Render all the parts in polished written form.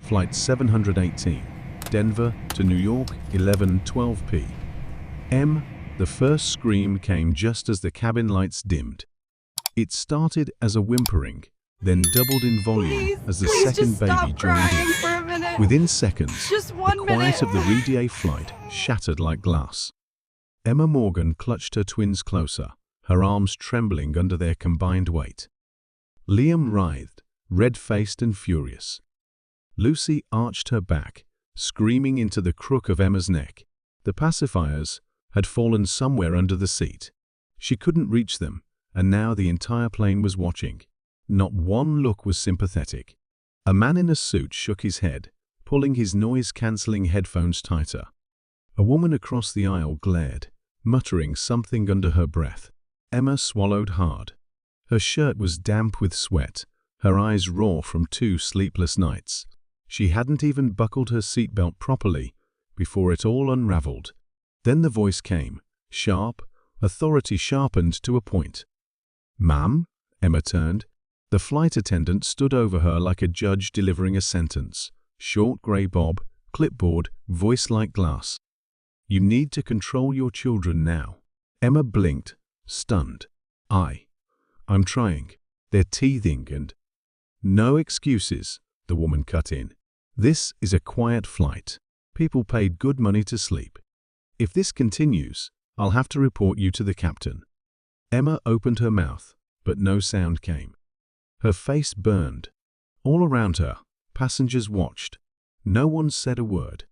Flight 718, Denver to New York, 11:12 p.m. The first scream came just as the cabin lights dimmed. It started as a whimpering, then doubled in volume as the second baby joined in. For a minute. Within seconds, Just the one quiet minute. of the REDA flight shattered like glass. Emma Morgan clutched her twins closer, her arms trembling under their combined weight. Liam writhed, red-faced and furious. Lucy arched her back, screaming into the crook of Emma's neck. The pacifiers had fallen somewhere under the seat. She couldn't reach them, and now the entire plane was watching. Not one look was sympathetic. A man in a suit shook his head, pulling his noise-canceling headphones tighter. A woman across the aisle glared, muttering something under her breath. Emma swallowed hard. Her shirt was damp with sweat, her eyes raw from 2 sleepless nights. She hadn't even buckled her seatbelt properly before it all unraveled. Then the voice came, sharp, authority sharpened to a point. "Ma'am?" Emma turned. The flight attendant stood over her like a judge delivering a sentence. Short grey bob, clipboard, voice like glass. "You need to control your children now." Emma blinked, stunned. I'm trying. They're teething and—" "No excuses," the woman cut in. "This is a quiet flight. People paid good money to sleep. If this continues, I'll have to report you to the captain." Emma opened her mouth, but no sound came. Her face burned. All around her, passengers watched. No one said a word.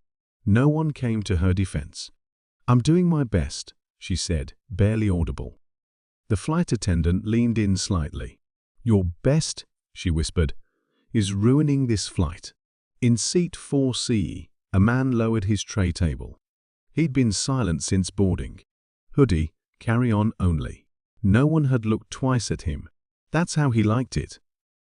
No one came to her defense. "I'm doing my best," she said, barely audible. The flight attendant leaned in slightly. "Your best," she whispered, "is ruining this flight." In seat 4C, a man lowered his tray table. He'd been silent since boarding. Hoodie, carry on only. No one had looked twice at him. That's how he liked it.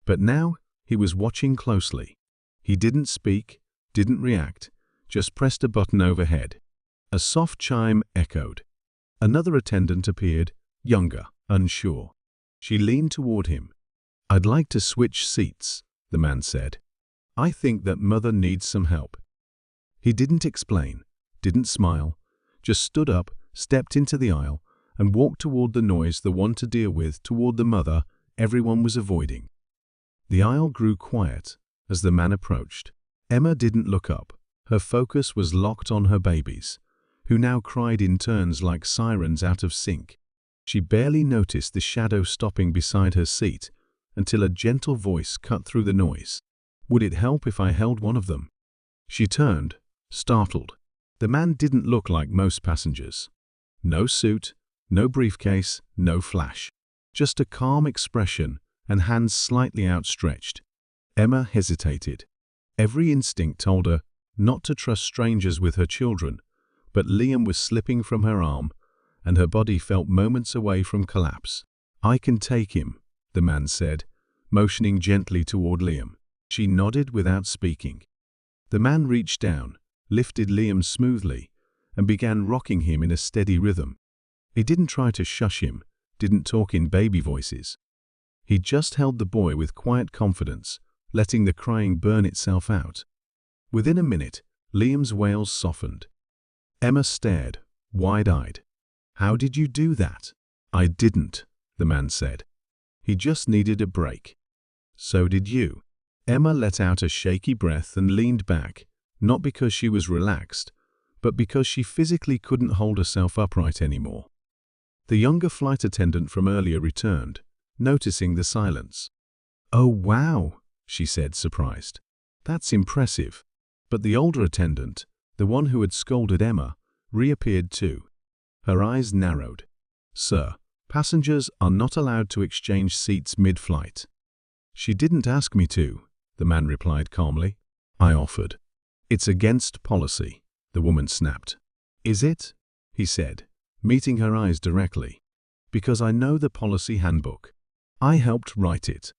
But now, he was watching closely. He didn't speak, didn't react, just pressed a button overhead. A soft chime echoed. Another attendant appeared, younger, unsure. She leaned toward him. "I'd like to switch seats," the man said. "I think that mother needs some help." He didn't explain, didn't smile, just stood up, stepped into the aisle, and walked toward the noise the one to deal with, toward the mother everyone was avoiding. The aisle grew quiet as the man approached. Emma didn't look up. Her focus was locked on her babies, who now cried in turns like sirens out of sync. She barely noticed the shadow stopping beside her seat until a gentle voice cut through the noise. "Would it help if I held one of them?" She turned, startled. The man didn't look like most passengers. No suit, no briefcase, no flash. Just a calm expression and hands slightly outstretched. Emma hesitated. Every instinct told her not to trust strangers with her children, but Liam was slipping from her arm, and her body felt moments away from collapse. "I can take him," the man said, motioning gently toward Liam. She nodded without speaking. The man reached down, lifted Liam smoothly, and began rocking him in a steady rhythm. He didn't try to shush him, didn't talk in baby voices. He just held the boy with quiet confidence, letting the crying burn itself out. Within a minute, Liam's wails softened. Emma stared, wide-eyed. "How did you do that?" "I didn't," the man said. "He just needed a break." "So did you." Emma let out a shaky breath and leaned back, not because she was relaxed, but because she physically couldn't hold herself upright anymore. The younger flight attendant from earlier returned, noticing the silence. "Oh, wow," she said, surprised. "That's impressive." But the older attendant, the one who had scolded Emma, reappeared too. Her eyes narrowed. "Sir, passengers are not allowed to exchange seats mid-flight." "She didn't ask me to," the man replied calmly. "I offered." "It's against policy," the woman snapped. "Is it?" he said, meeting her eyes directly. "Because I know the policy handbook. I helped write it."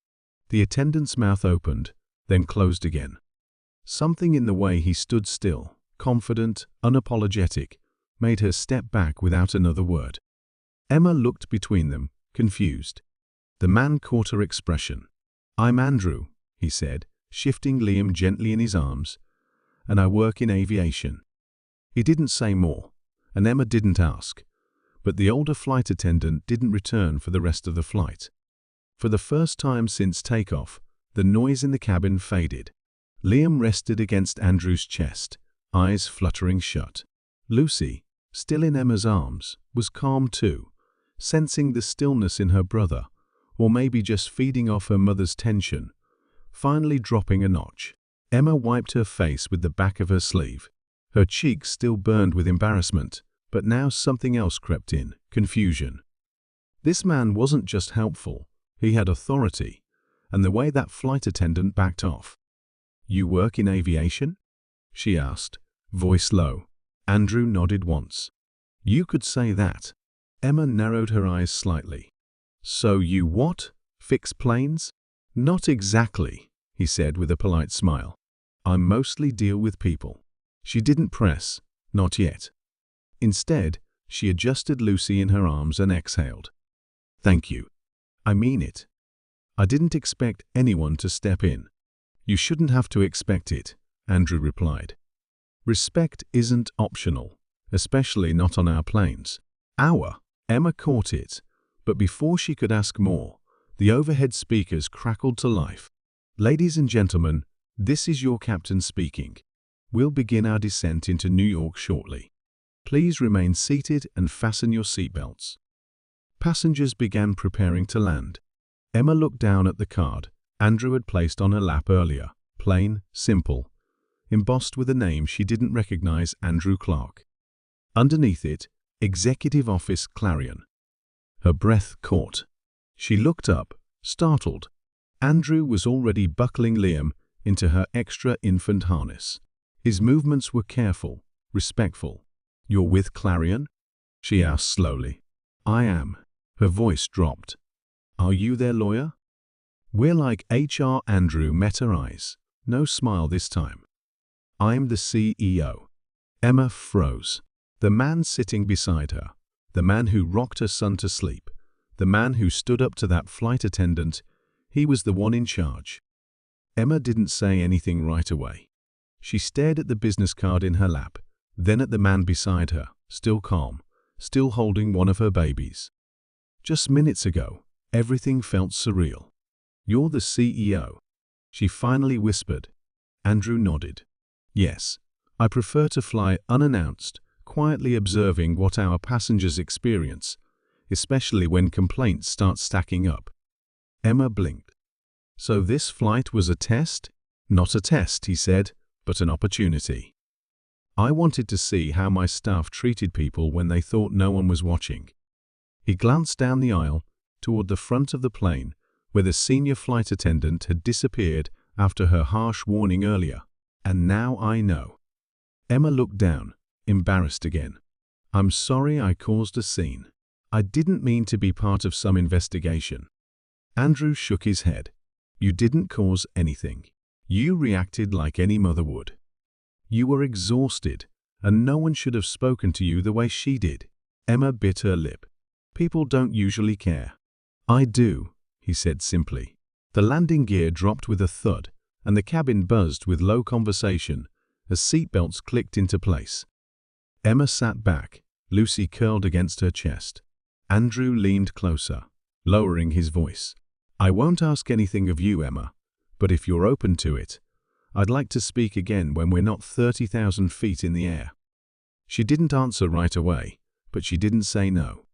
The attendant's mouth opened, then closed again. Something in the way he stood still, confident, unapologetic, made her step back without another word. Emma looked between them, confused. The man caught her expression. "I'm Andrew," he said, shifting Liam gently in his arms. "And I work in aviation." He didn't say more, and Emma didn't ask. But the older flight attendant didn't return for the rest of the flight. For the first time since takeoff, the noise in the cabin faded. Liam rested against Andrew's chest, eyes fluttering shut. Lucy, still in Emma's arms, was calm too, sensing the stillness in her brother, or maybe just feeding off her mother's tension, finally dropping a notch. Emma wiped her face with the back of her sleeve. Her cheeks still burned with embarrassment, but now something else crept in, confusion. This man wasn't just helpful, he had authority, and the way that flight attendant backed off. "You work in aviation?" she asked, voice low. Andrew nodded once. "You could say that." Emma narrowed her eyes slightly. "So you what? Fix planes?" "Not exactly," he said with a polite smile. "I mostly deal with people." She didn't press, not yet. Instead, she adjusted Lucy in her arms and exhaled. "Thank you. I mean it. I didn't expect anyone to step in." "You shouldn't have to expect it," Andrew replied. "Respect isn't optional, especially not on our planes." Emma caught it, but before she could ask more, the overhead speakers crackled to life. "Ladies and gentlemen, this is your captain speaking. We'll begin our descent into New York shortly. Please remain seated and fasten your seatbelts." Passengers began preparing to land. Emma looked down at the card Andrew had placed on her lap earlier, plain, simple, embossed with a name she didn't recognize, Andrew Clark. Underneath it, Executive Office, Clarion. Her breath caught. She looked up, startled. Andrew was already buckling Liam into her extra infant harness. His movements were careful, respectful. "You're with Clarion?" she asked slowly. "I am." Her voice dropped. "Are you their lawyer?" "We're like HR." Andrew met her eyes. No smile this time. "I'm the CEO." Emma froze. The man sitting beside her, the man who rocked her son to sleep, the man who stood up to that flight attendant, he was the one in charge. Emma didn't say anything right away. She stared at the business card in her lap, then at the man beside her, still calm, still holding one of her babies. Just minutes ago, everything felt surreal. "You're the CEO," she finally whispered. Andrew nodded. "Yes, I prefer to fly unannounced, quietly observing what our passengers experience, especially when complaints start stacking up." Emma blinked. "So this flight was a test?" "Not a test," he said, "but an opportunity. I wanted to see how my staff treated people when they thought no one was watching." He glanced down the aisle, toward the front of the plane, where the senior flight attendant had disappeared after her harsh warning earlier. "And now I know." Emma looked down, embarrassed again. "I'm sorry I caused a scene. I didn't mean to be part of some investigation." Andrew shook his head. "You didn't cause anything. You reacted like any mother would. You were exhausted, and no one should have spoken to you the way she did." Emma bit her lip. "People don't usually care." "I do," he said simply. The landing gear dropped with a thud, and the cabin buzzed with low conversation as seatbelts clicked into place. Emma sat back, Lucy curled against her chest. Andrew leaned closer, lowering his voice. "I won't ask anything of you, Emma, but if you're open to it, I'd like to speak again when we're not 30,000 feet in the air." She didn't answer right away, but she didn't say no.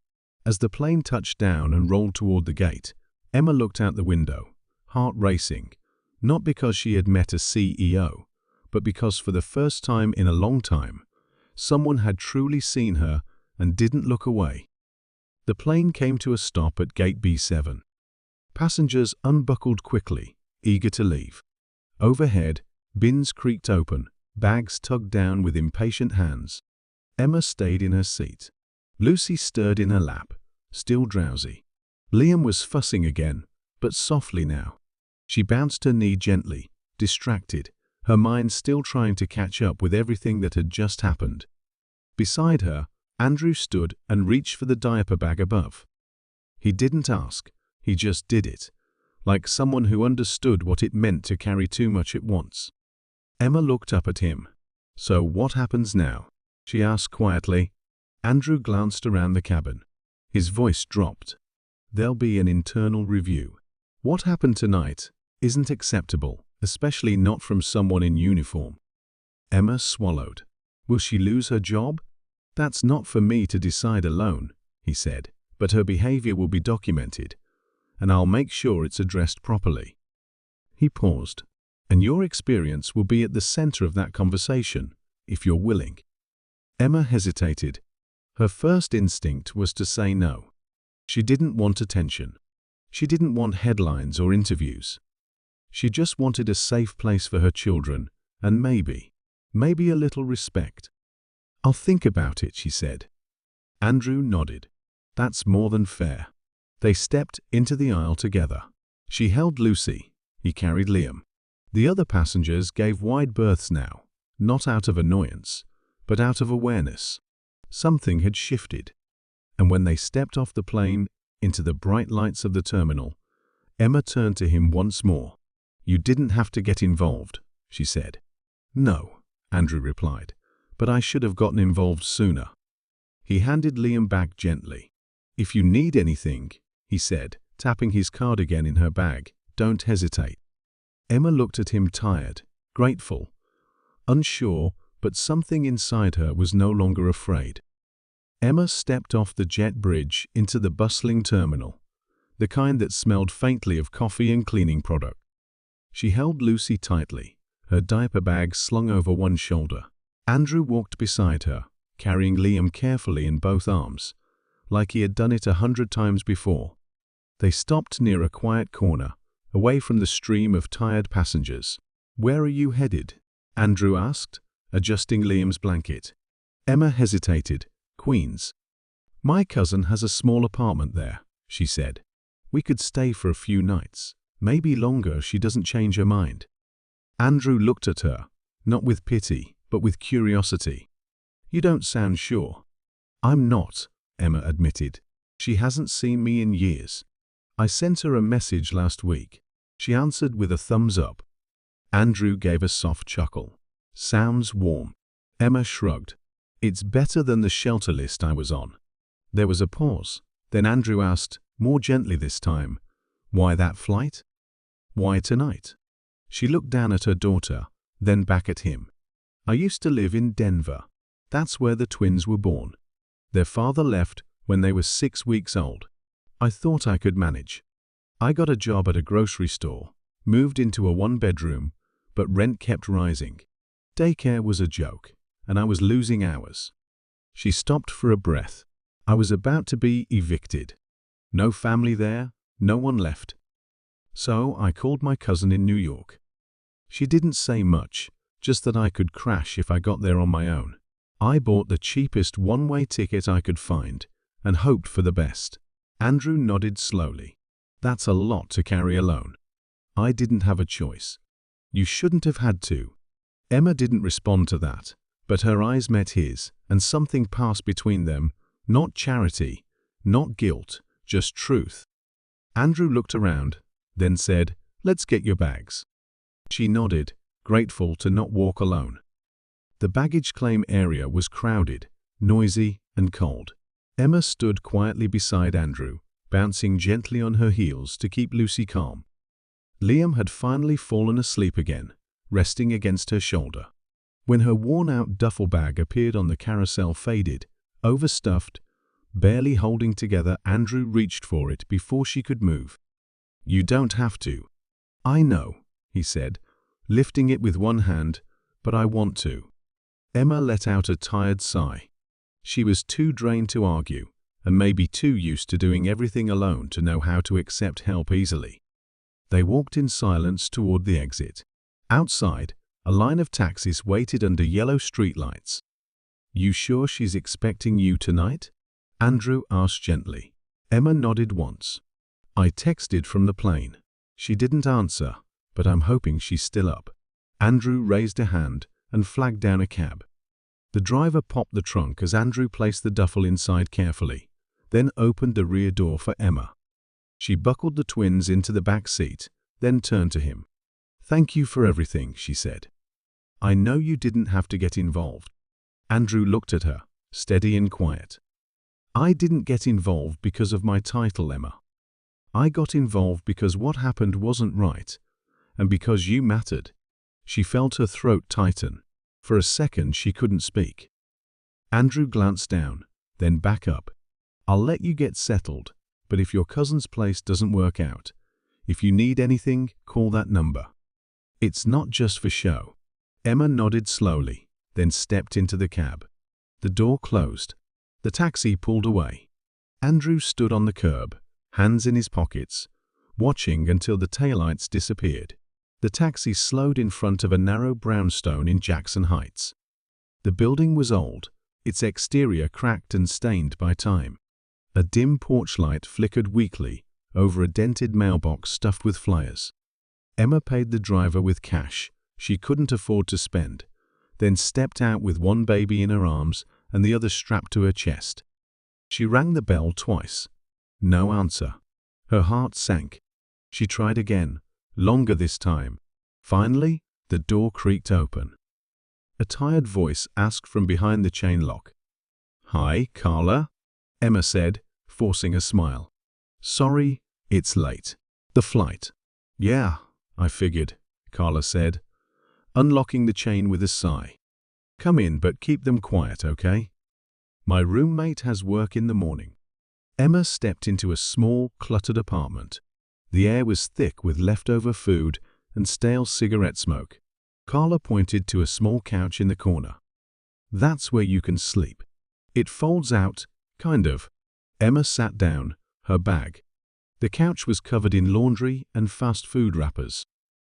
As the plane touched down and rolled toward the gate, Emma looked out the window, heart racing, not because she had met a CEO, but because for the first time in a long time, someone had truly seen her and didn't look away. The plane came to a stop at gate B7. Passengers unbuckled quickly, eager to leave. Overhead, bins creaked open, bags tugged down with impatient hands. Emma stayed in her seat. Lucy stirred in her lap, still drowsy. Liam was fussing again, but softly now. She bounced her knee gently, distracted, her mind still trying to catch up with everything that had just happened. Beside her, Andrew stood and reached for the diaper bag above. He didn't ask, he just did it, like someone who understood what it meant to carry too much at once. Emma looked up at him. "So what happens now?" she asked quietly. Andrew glanced around the cabin. His voice dropped. "There'll be an internal review. What happened tonight isn't acceptable, especially not from someone in uniform." Emma swallowed. "Will she lose her job?" "That's not for me to decide alone," he said, "but her behavior will be documented, and I'll make sure it's addressed properly." He paused. "And your experience will be at the center of that conversation, if you're willing." Emma hesitated. Her first instinct was to say no. She didn't want attention. She didn't want headlines or interviews. She just wanted a safe place for her children, and maybe a little respect. "I'll think about it," she said. Andrew nodded. "That's more than fair." They stepped into the aisle together. She held Lucy. He carried Liam. The other passengers gave wide berths now, not out of annoyance, but out of awareness. Something had shifted. And when they stepped off the plane into the bright lights of the terminal, Emma turned to him once more. "You didn't have to get involved," she said. "No," Andrew replied, "but I should have gotten involved sooner." He handed Liam back gently. "If you need anything," he said, tapping his card again in her bag, "don't hesitate." Emma looked at him tired, grateful, unsure, but something inside her was no longer afraid. Emma stepped off the jet bridge into the bustling terminal, the kind that smelled faintly of coffee and cleaning product. She held Lucy tightly, her diaper bag slung over one shoulder. Andrew walked beside her, carrying Liam carefully in both arms, like he had done it 100 times before. They stopped near a quiet corner, away from the stream of tired passengers. "Where are you headed?" Andrew asked, adjusting Liam's blanket. Emma hesitated. "Queens. My cousin has a small apartment there," she said. "We could stay for a few nights. Maybe longer if she doesn't change her mind." Andrew looked at her, not with pity, but with curiosity. "You don't sound sure." "I'm not," Emma admitted. "She hasn't seen me in years. I sent her a message last week. She answered with a thumbs up." Andrew gave a soft chuckle. "Sounds warm." Emma shrugged. "It's better than the shelter list I was on." There was a pause. Then Andrew asked, more gently this time, "Why that flight? Why tonight?" She looked down at her daughter, then back at him. "I used to live in Denver. That's where the twins were born. Their father left when they were 6 weeks old. I thought I could manage. I got a job at a grocery store, moved into a 1-bedroom, but rent kept rising. Daycare was a joke, and I was losing hours." She stopped for a breath. "I was about to be evicted. No family there, no one left. So I called my cousin in New York. She didn't say much, just that I could crash if I got there on my own. I bought the cheapest one-way ticket I could find and hoped for the best." Andrew nodded slowly. "That's a lot to carry alone." "I didn't have a choice." "You shouldn't have had to." Emma didn't respond to that, but her eyes met his, and something passed between them, not charity, not guilt, just truth. Andrew looked around, then said, "Let's get your bags." She nodded, grateful to not walk alone. The baggage claim area was crowded, noisy, and cold. Emma stood quietly beside Andrew, bouncing gently on her heels to keep Lucy calm. Liam had finally fallen asleep again, resting against her shoulder. When her worn-out duffel bag appeared on the carousel, faded, overstuffed, barely holding together, Andrew reached for it before she could move. "You don't have to." "I know," he said, lifting it with one hand, "but I want to." Emma let out a tired sigh. She was too drained to argue, and maybe too used to doing everything alone to know how to accept help easily. They walked in silence toward the exit. Outside, a line of taxis waited under yellow streetlights. "You sure she's expecting you tonight?" Andrew asked gently. Emma nodded once. "I texted from the plane. She didn't answer, but I'm hoping she's still up." Andrew raised a hand and flagged down a cab. The driver popped the trunk as Andrew placed the duffel inside carefully, then opened the rear door for Emma. She buckled the twins into the back seat, then turned to him. "Thank you for everything," she said. "I know you didn't have to get involved." Andrew looked at her, steady and quiet. "I didn't get involved because of my title, Emma. I got involved because what happened wasn't right, and because you mattered." She felt her throat tighten. For a second she couldn't speak. Andrew glanced down, then back up. "I'll let you get settled, but if your cousin's place doesn't work out, if you need anything, call that number. It's not just for show." Emma nodded slowly, then stepped into the cab. The door closed. The taxi pulled away. Andrew stood on the curb, hands in his pockets, watching until the taillights disappeared. The taxi slowed in front of a narrow brownstone in Jackson Heights. The building was old, its exterior cracked and stained by time. A dim porch light flickered weakly over a dented mailbox stuffed with flyers. Emma paid the driver with cash she couldn't afford to spend, then stepped out with one baby in her arms and the other strapped to her chest. She rang the bell twice. No answer. Her heart sank. She tried again, longer this time. Finally, the door creaked open. A tired voice asked from behind the chain lock. "Hi, Carla," Emma said, forcing a smile. "Sorry, it's late. The flight." "Yeah, I figured," Carla said, unlocking the chain with a sigh. "Come in, but keep them quiet, okay? My roommate has work in the morning." Emma stepped into a small, cluttered apartment. The air was thick with leftover food and stale cigarette smoke. Carla pointed to a small couch in the corner. "That's where you can sleep. It folds out, kind of." Emma sat down, her bag. The couch was covered in laundry and fast food wrappers.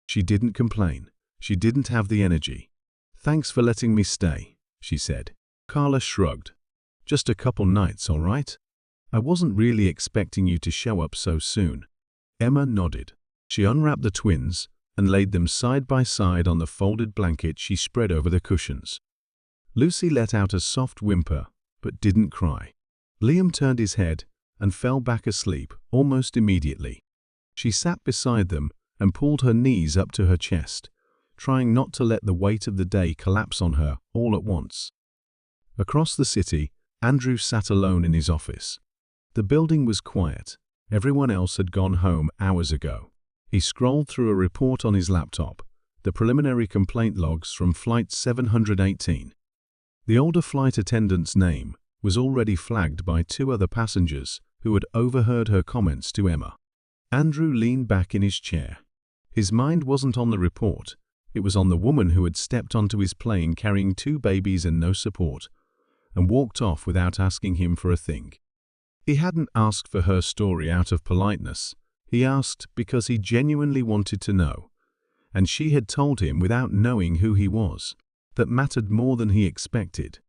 She didn't complain. She didn't have the energy. "Thanks for letting me stay," she said. Carla shrugged. "Just a couple nights, all right? I wasn't really expecting you to show up so soon." Emma nodded. She unwrapped the twins and laid them side by side on the folded blanket she spread over the cushions. Lucy let out a soft whimper, but didn't cry. Liam turned his head and fell back asleep almost immediately. She sat beside them and pulled her knees up to her chest, trying not to let the weight of the day collapse on her all at once. Across the city, Andrew sat alone in his office. The building was quiet. Everyone else had gone home hours ago. He scrolled through a report on his laptop, the preliminary complaint logs from Flight 718. The older flight attendant's name was already flagged by two other passengers who had overheard her comments to Emma. Andrew leaned back in his chair. His mind wasn't on the report. It was on the woman who had stepped onto his plane carrying two babies and no support, and walked off without asking him for a thing. He hadn't asked for her story out of politeness. He asked because he genuinely wanted to know, and she had told him without knowing who he was. That mattered more than he expected.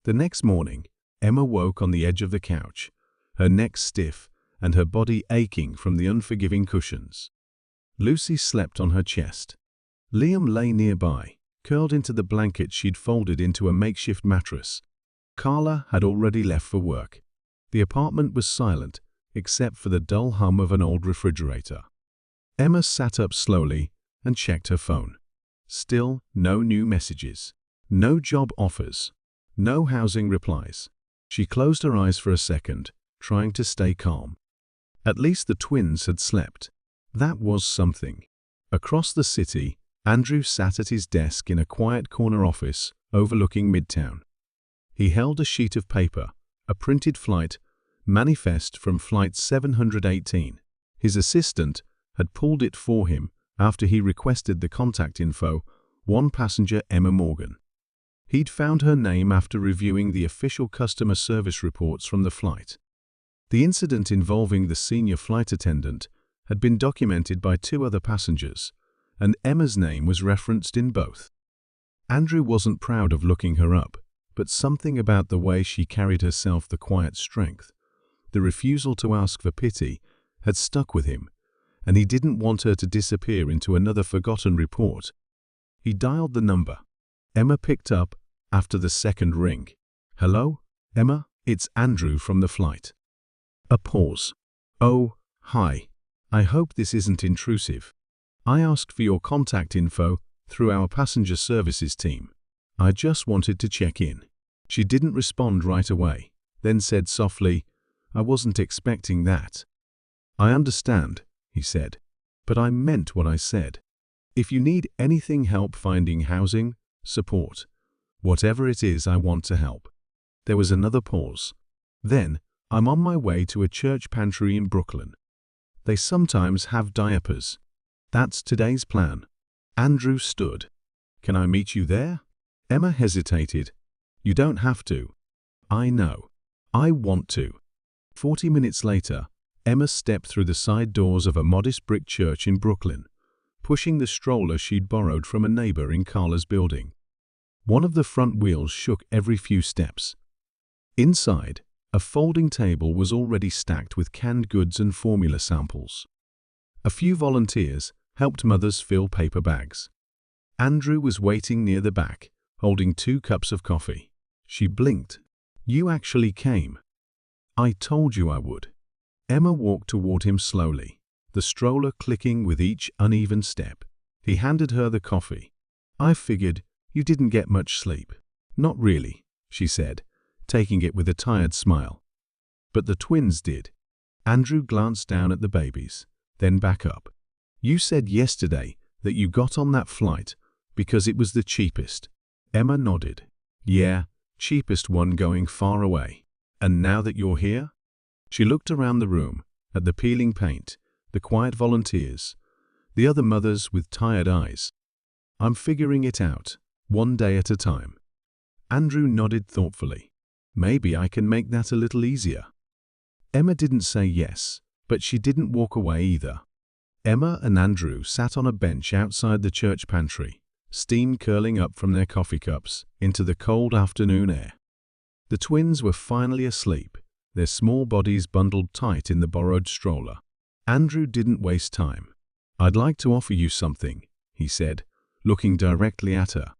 The next morning, Emma woke on the edge of the couch, her neck stiff and her body aching from the unforgiving cushions. Lucy slept on her chest. Liam lay nearby, curled into the blanket she'd folded into a makeshift mattress. Carla had already left for work. The apartment was silent, except for the dull hum of an old refrigerator. Emma sat up slowly and checked her phone. Still no new messages, no job offers, no housing replies. She closed her eyes for a second, trying to stay calm. At least the twins had slept. That was something. Across the city, Andrew sat at his desk in a quiet corner office overlooking Midtown. He held a sheet of paper, a printed flight manifest from Flight 718. His assistant had pulled it for him after he requested the contact info, one passenger Emma Morgan. He'd found her name after reviewing the official customer service reports from the flight. The incident involving the senior flight attendant had been documented by two other passengers, and Emma's name was referenced in both. Andrew wasn't proud of looking her up, but something about the way she carried herself, the quiet strength, the refusal to ask for pity, had stuck with him, and he didn't want her to disappear into another forgotten report. He dialed the number. Emma picked up after the second ring. "Hello, Emma, it's Andrew from the flight." A pause. "Oh, Hi, I hope this isn't intrusive. I asked for your contact info through our passenger services team. I just wanted to check in. She didn't respond right away, then said softly, I wasn't expecting that. I understand, he said, but I meant what I said. If you need anything help finding housing, support, whatever it is, I want to help. There was another pause. Then, I'm on my way to a church pantry in Brooklyn. They sometimes have diapers. That's today's plan. Andrew stood. Can I meet you there? Emma hesitated. You don't have to. I know. I want to. 40 minutes later, Emma stepped through the side doors of a modest brick church in Brooklyn, pushing the stroller she'd borrowed from a neighbor in Carla's building. One of the front wheels shook every few steps. Inside, a folding table was already stacked with canned goods and formula samples. A few volunteers helped mothers fill paper bags. Andrew was waiting near the back, holding 2 cups of coffee. She blinked. You actually came. I told you I would. Emma walked toward him slowly, the stroller clicking with each uneven step. He handed her the coffee. I figured you didn't get much sleep. Not really, she said, taking it with a tired smile. But the twins did. Andrew glanced down at the babies, then back up. You said yesterday that you got on that flight because it was the cheapest. Emma nodded. Yeah, cheapest one going far away. And now that you're here? She looked around the room, at the peeling paint, the quiet volunteers, the other mothers with tired eyes. I'm figuring it out, one day at a time. Andrew nodded thoughtfully. Maybe I can make that a little easier. Emma didn't say yes, but she didn't walk away either. Emma and Andrew sat on a bench outside the church pantry, steam curling up from their coffee cups into the cold afternoon air. The twins were finally asleep, their small bodies bundled tight in the borrowed stroller. Andrew didn't waste time. I'd like to offer you something, he said, looking directly at her.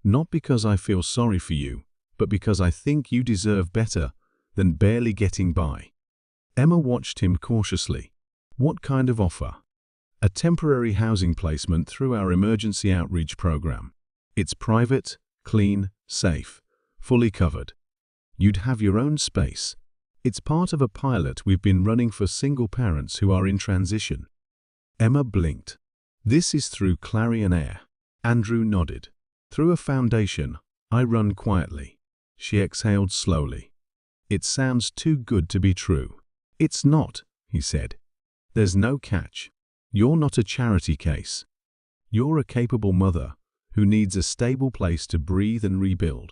Not because I feel sorry for you, but because I think you deserve better than barely getting by. Emma watched him cautiously. What kind of offer? A temporary housing placement through our emergency outreach program. It's private, clean, safe, fully covered. You'd have your own space. It's part of a pilot we've been running for single parents who are in transition. Emma blinked. This is through Clarion Air. Andrew nodded. Through a foundation I run quietly. She exhaled slowly. It sounds too good to be true. It's not, he said. There's no catch. You're not a charity case. You're a capable mother who needs a stable place to breathe and rebuild.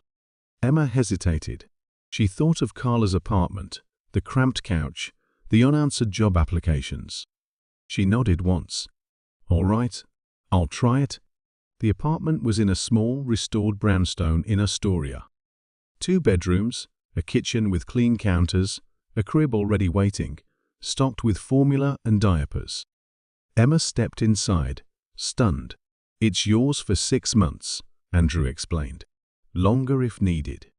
Emma hesitated. She thought of Carla's apartment, the cramped couch, the unanswered job applications. She nodded once. All right, I'll try it. The apartment was in a small, restored brownstone in Astoria. 2 bedrooms, a kitchen with clean counters, a crib already waiting, stocked with formula and diapers. Emma stepped inside, stunned. It's yours for 6 months, Andrew explained. Longer if needed.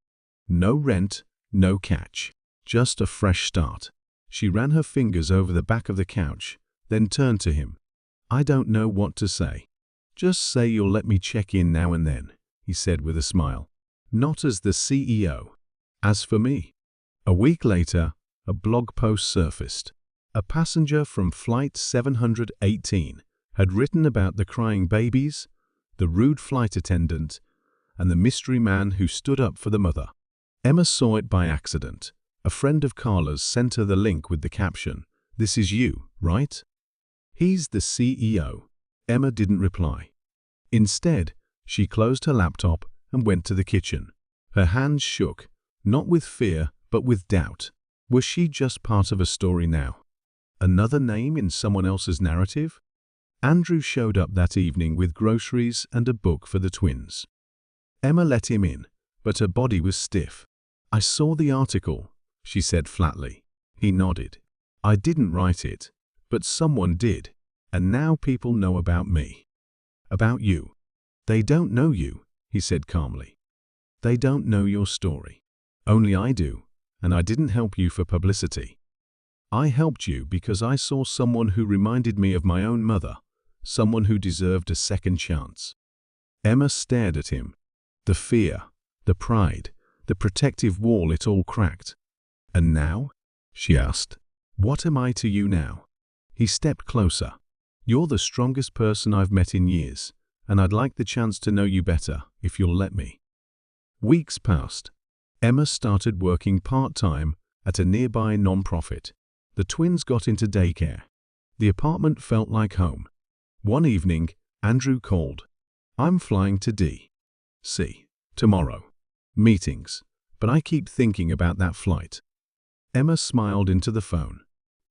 No rent, no catch. Just a fresh start. She ran her fingers over the back of the couch, then turned to him. I don't know what to say. Just say you'll let me check in now and then, he said with a smile. Not as the CEO. As for me. A week later, a blog post surfaced. A passenger from Flight 718 had written about the crying babies, the rude flight attendant, and the mystery man who stood up for the mother. Emma saw it by accident. A friend of Carla's sent her the link with the caption, "This is you, right?" He's the CEO. Emma didn't reply. Instead, she closed her laptop and went to the kitchen. Her hands shook, not with fear, but with doubt. Was she just part of a story now? Another name in someone else's narrative? Andrew showed up that evening with groceries and a book for the twins. Emma let him in, but her body was stiff. I saw the article, she said flatly. He nodded. I didn't write it, but someone did, and now people know about me. About you. They don't know you, he said calmly. They don't know your story. Only I do, and I didn't help you for publicity. I helped you because I saw someone who reminded me of my own mother, someone who deserved a second chance." Emma stared at him. The fear, the pride, the protective wall, it all cracked. "And now?" she asked. "What am I to you now?" He stepped closer. "You're the strongest person I've met in years, and I'd like the chance to know you better, if you'll let me." Weeks passed. Emma started working part-time at a nearby non-profit. The twins got into daycare. The apartment felt like home. One evening, Andrew called. "I'm flying to D.C. tomorrow. Meetings, but I keep thinking about that flight." Emma smiled into the phone.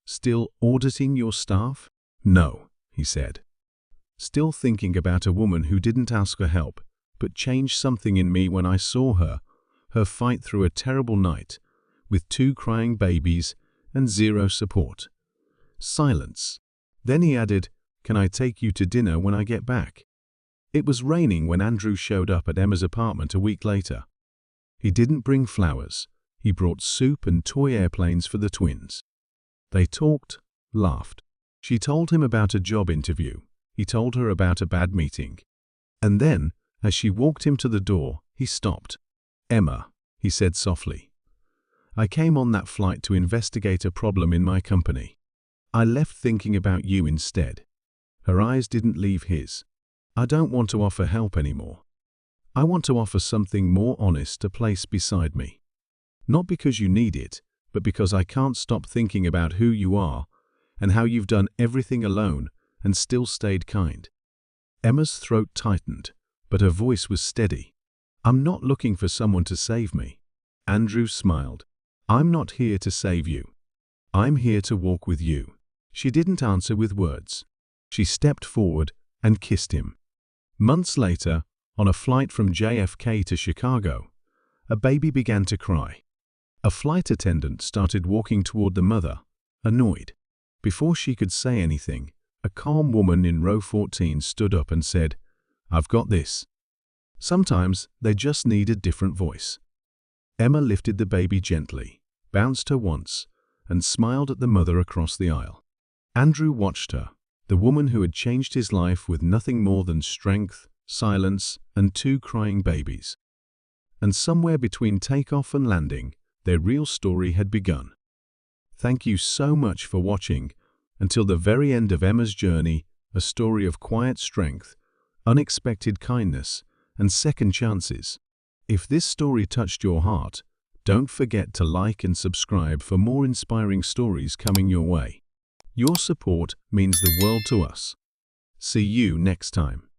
"Still auditing your staff?" "No," he said. "Still thinking about a woman who didn't ask for help, but changed something in me when I saw her fight through a terrible night, with 2 crying babies and 0 support." Silence. Then he added, "Can I take you to dinner when I get back?" It was raining when Andrew showed up at Emma's apartment a week later. He didn't bring flowers. He brought soup and toy airplanes for the twins. They talked, laughed. She told him about a job interview. He told her about a bad meeting. And then, as she walked him to the door, he stopped. "Emma," he said softly, "I came on that flight to investigate a problem in my company. I left thinking about you instead." Her eyes didn't leave his. "I don't want to offer help anymore. I want to offer something more honest, a place beside me. Not because you need it, but because I can't stop thinking about who you are and how you've done everything alone and still stayed kind." Emma's throat tightened, but her voice was steady. "I'm not looking for someone to save me." Andrew smiled. "I'm not here to save you. I'm here to walk with you." She didn't answer with words. She stepped forward and kissed him. Months later, on a flight from JFK to Chicago, a baby began to cry. A flight attendant started walking toward the mother, annoyed. Before she could say anything, a calm woman in row 14 stood up and said, "I've got this." Sometimes they just need a different voice. Emma lifted the baby gently, bounced her once, and smiled at the mother across the aisle. Andrew watched her, the woman who had changed his life with nothing more than strength, silence, and 2 crying babies. And somewhere between takeoff and landing, their real story had begun. Thank you so much for watching until the very end of Emma's journey, a story of quiet strength, unexpected kindness, and second chances. If this story touched your heart, don't forget to like and subscribe for more inspiring stories coming your way. Your support means the world to us. See you next time.